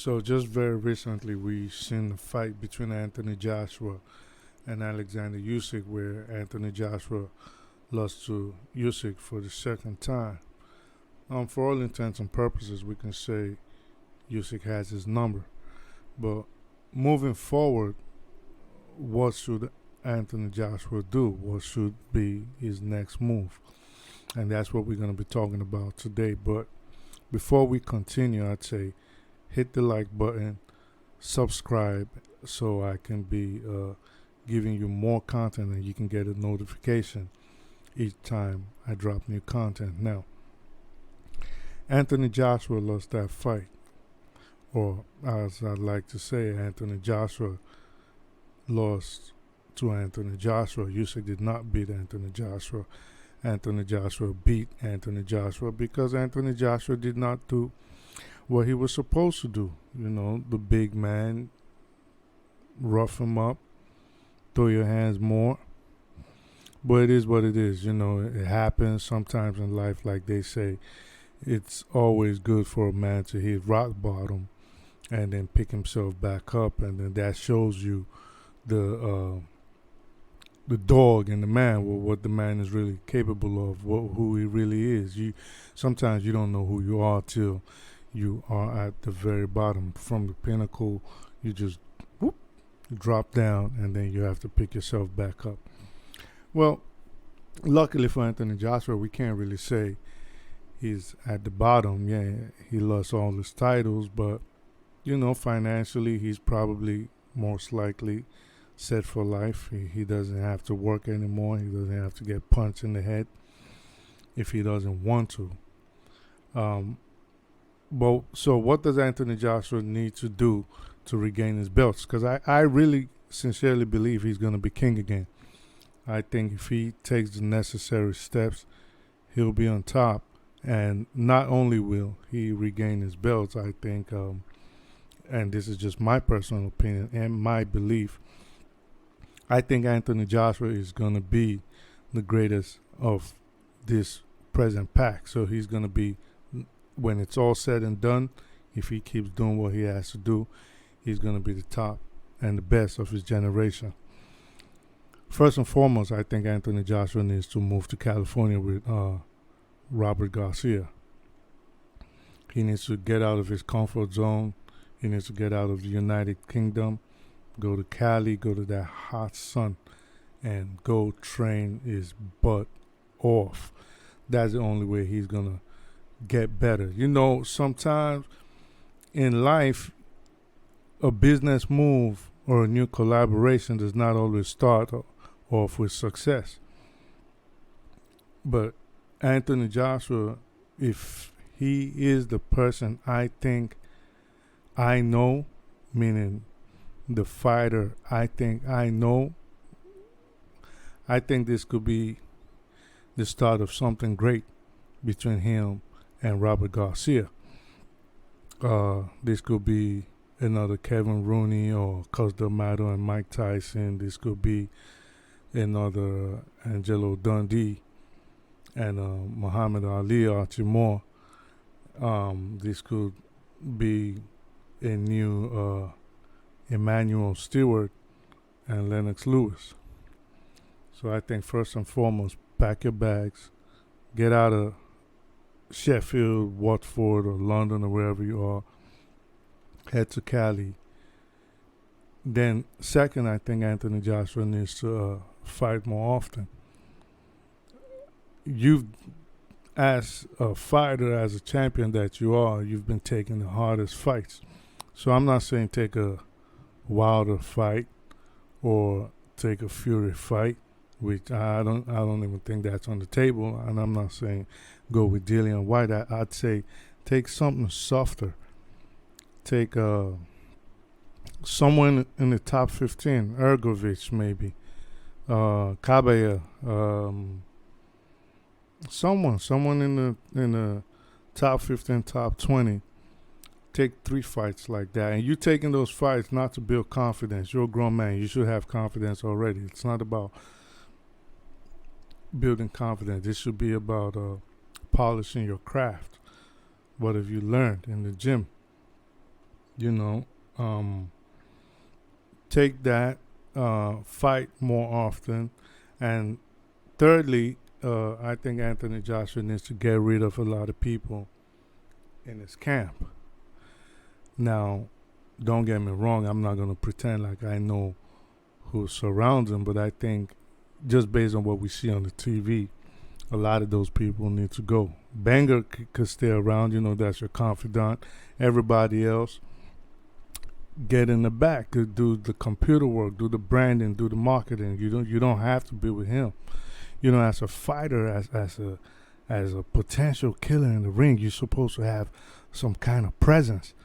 So just very recently, we seen a fight between Anthony Joshua and Alexander Usyk, where Anthony Joshua lost to Usyk for the second time. For all intents and purposes, we can say Usyk has his number. But moving forward, what should Anthony Joshua do? What should be his next move? And that's what we're going to be talking about today. But before we continue, I'd say hit the like button, subscribe, so I can be giving you more content and you can get a notification each time I drop new content. Now, Anthony Joshua lost that fight, or as I'd like to say, Anthony Joshua lost to Anthony Joshua. Usyk did not beat Anthony Joshua. Anthony Joshua beat Anthony Joshua because Anthony Joshua did not do what he was supposed to do. You know, the big man, rough him up, throw your hands more. But it is what it is. You know, it happens sometimes in life. Like they say, it's always good for a man to hit rock bottom and then pick himself back up, and then that shows you the dog in the man, what the man is really capable of, who he really is. Sometimes you don't know who you are till you are at the very bottom. From the pinnacle, you just drop down, and then you have to pick yourself back up. Well, luckily for Anthony Joshua, we can't really say he's at the bottom. Yeah, he lost all his titles, but you know, financially, he's probably most likely set for life. He doesn't have to work anymore. He doesn't have to get punched in the head if he doesn't want to. But so what does Anthony Joshua need to do to regain his belts? Because I really sincerely believe he's going to be king again. I think if he takes the necessary steps, he'll be on top. And not only will he regain his belts, I think, and this is just my personal opinion and my belief, I think Anthony Joshua is going to be the greatest of this present pack. So he's going to be, when it's all said and done, if he keeps doing what he has to do, he's going to be the top and the best of his generation. First and foremost, I think Anthony Joshua needs to move to California with Robert Garcia. He needs to get out of his comfort zone. He needs to get out of the United Kingdom, go to Cali, go to that hot sun, and go train his butt off. That's the only way he's going to get better. You know, sometimes in life, a business move or a new collaboration does not always start off with success. But Anthony Joshua, if he is the person I think I know, meaning the fighter I think I know, I think this could be the start of something great between him and Robert Garcia. This could be another Kevin Rooney or Cus D'Amato and Mike Tyson. This could be another Angelo Dundee and Muhammad Ali, Archie Moore. This could be a new Emmanuel Stewart and Lennox Lewis. So I think first and foremost, pack your bags, get out of Sheffield, Watford, or London, or wherever you are, head to Cali. Then second, I think Anthony Joshua needs to fight more often. You've, as a fighter, as a champion that you are, you've been taking the hardest fights. So I'm not saying take a Wilder fight or take a Fury fight, which I don't even think that's on the table. And I'm not saying go with Dillian White. I'd say take something softer. Take someone in the top 15, Ergovich maybe, Cabella, someone in the top 15, top 20. Take 3 fights like that. And you taking those fights not to build confidence. You're a grown man. You should have confidence already. It's not about building confidence. This should be about polishing your craft. What have you learned in the gym? You know, take that, fight more often, and thirdly, I think Anthony Joshua needs to get rid of a lot of people in his camp. Now, don't get me wrong, I'm not going to pretend like I know who surrounds him, but I think just based on what we see on the TV, a lot of those people need to go. Banger could stay around, that's your confidant. Everybody else, get in the back, do the computer work, do the branding, do the marketing. You don't have to be with him. As a fighter, as a potential killer in the ring, you're supposed to have some kind of presence.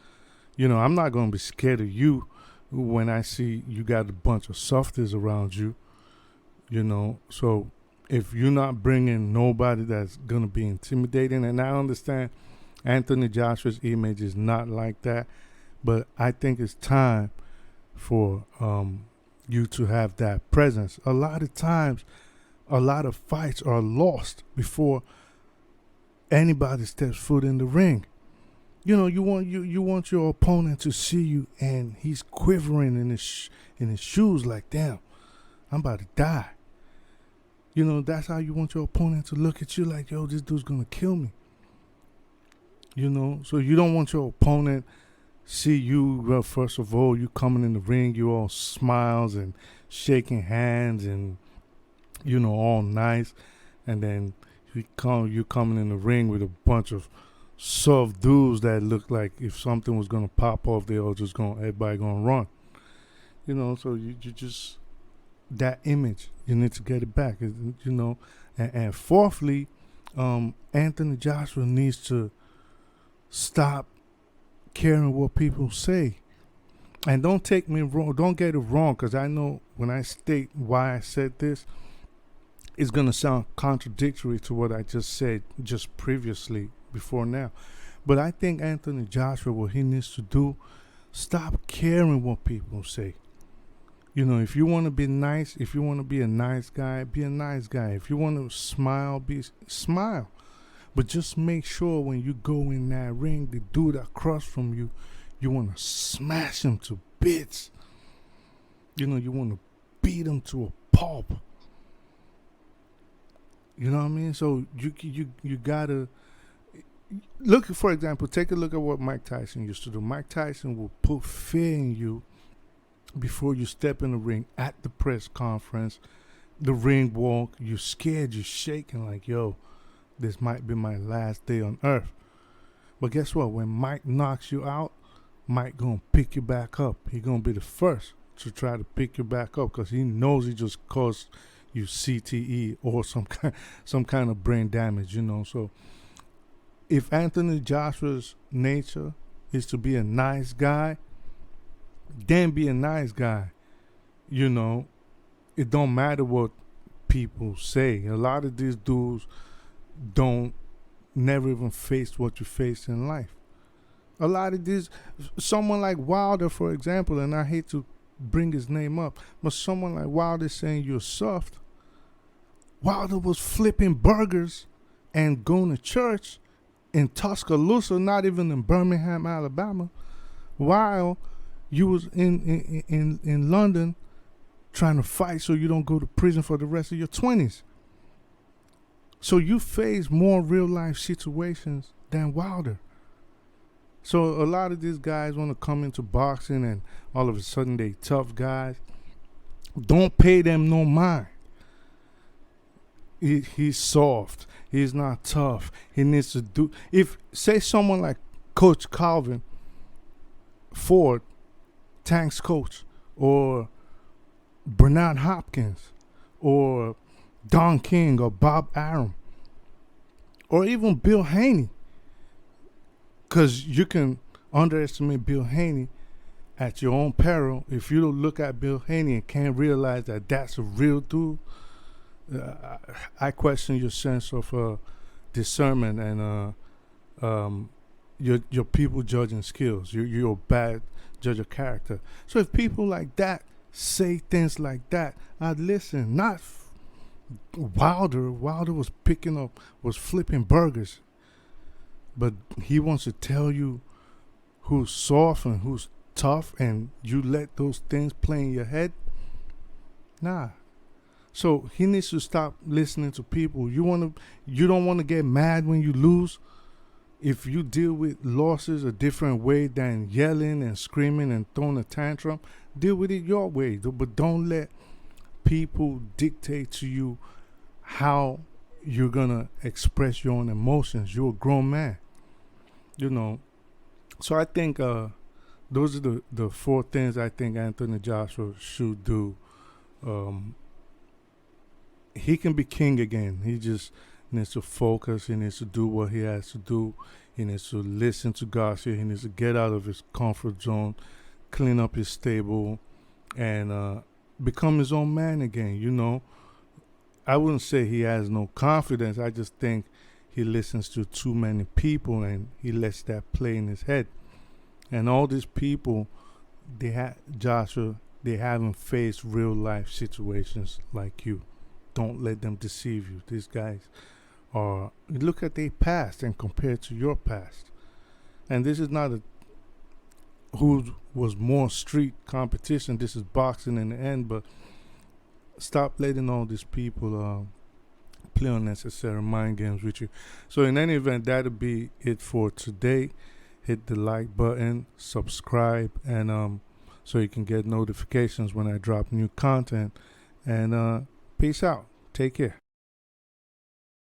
I'm not gonna be scared of you when I see you got a bunch of softies around you. So if you're not bringing nobody that's gonna be intimidating, and I understand Anthony Joshua's image is not like that, but I think it's time for you to have that presence. A lot of times, a lot of fights are lost before anybody steps foot in the ring. You want your opponent to see you, and he's quivering in his shoes, like, damn, I'm about to die. That's how you want your opponent to look at you, like, yo, this dude's gonna kill me. So you don't want your opponent see you. Well, first of all, you coming in the ring, you all smiles and shaking hands and all nice, and then you coming in the ring with a bunch of soft dudes that look like if something was gonna pop off, everybody gonna run. So you just, that image, you need to get it back. And fourthly, Anthony Joshua needs to stop caring what people say. And don't take me wrong, don't get it wrong, because I know when I state why I said this, it's going to sound contradictory to what I just said just previously, before now. But I think Anthony Joshua, what he needs to do, stop caring what people say. If you want to be nice, if you want to be a nice guy, be a nice guy. If you want to smile, smile. But just make sure when you go in that ring, the dude across from you, you want to smash him to bits. You want to beat him to a pulp. You know what I mean? So you gotta look. For example, take a look at what Mike Tyson used to do. Mike Tyson will put fear in you before you step in the ring, at the press conference, the ring walk. You're scared, you're shaking, like, yo, this might be my last day on earth. But guess what? When Mike knocks you out, Mike gonna pick you back up. He gonna be the first to try to pick you back up, because he knows he just caused you CTE or some kind of brain damage. So if Anthony Joshua's nature is to be a nice guy, then be a nice guy. It don't matter what people say. A lot of these dudes don't never even face what you face in life. A lot of these, someone like Wilder, for example, and I hate to bring his name up, but someone like Wilder saying you're soft. Wilder was flipping burgers and going to church in Tuscaloosa, not even in Birmingham, Alabama, while you was in London trying to fight so you don't go to prison for the rest of your 20s. So you face more real life situations than Wilder. So a lot of these guys want to come into boxing and all of a sudden they tough guys. Don't pay them no mind. He's soft. He's not tough. He needs to do. If, say, someone like Coach Calvin Ford, Tank's coach, or Bernard Hopkins, or Don King, or Bob Arum, or even Bill Haney, because you can underestimate Bill Haney at your own peril. If you don't look at Bill Haney and can't realize that that's a real dude, I question your sense of discernment and your people judging skills. You're a bad judge of character. So if people like that say things like that, I'd listen. Not Wilder. Wilder was flipping burgers, but he wants to tell you who's soft and who's tough, and you let those things play in your head. Nah. So he needs to stop listening to people. You don't want to get mad when you lose. If you deal with losses a different way than yelling and screaming and throwing a tantrum, deal with it your way. But don't let people dictate to you how you're gonna express your own emotions. You're a grown man, you know. So I think those are the four things I think Anthony Joshua should do. He can be king again. He just needs to focus. He needs to do what he has to do. He needs to listen to Garcia. He needs to get out of his comfort zone, clean up his stable, and become his own man again. You know, I wouldn't say he has no confidence. I just think he listens to too many people and he lets that play in his head. And all these people, Joshua, they haven't faced real life situations like you. Don't let them deceive you. These guys are, look at their past and compare it to your past. And this is not who was more street competition. This is boxing in the end. But stop letting all these people play unnecessary mind games with you. So in any event, that'll be it for today. Hit the like button, subscribe, and so you can get notifications when I drop new content. And peace out. Take care.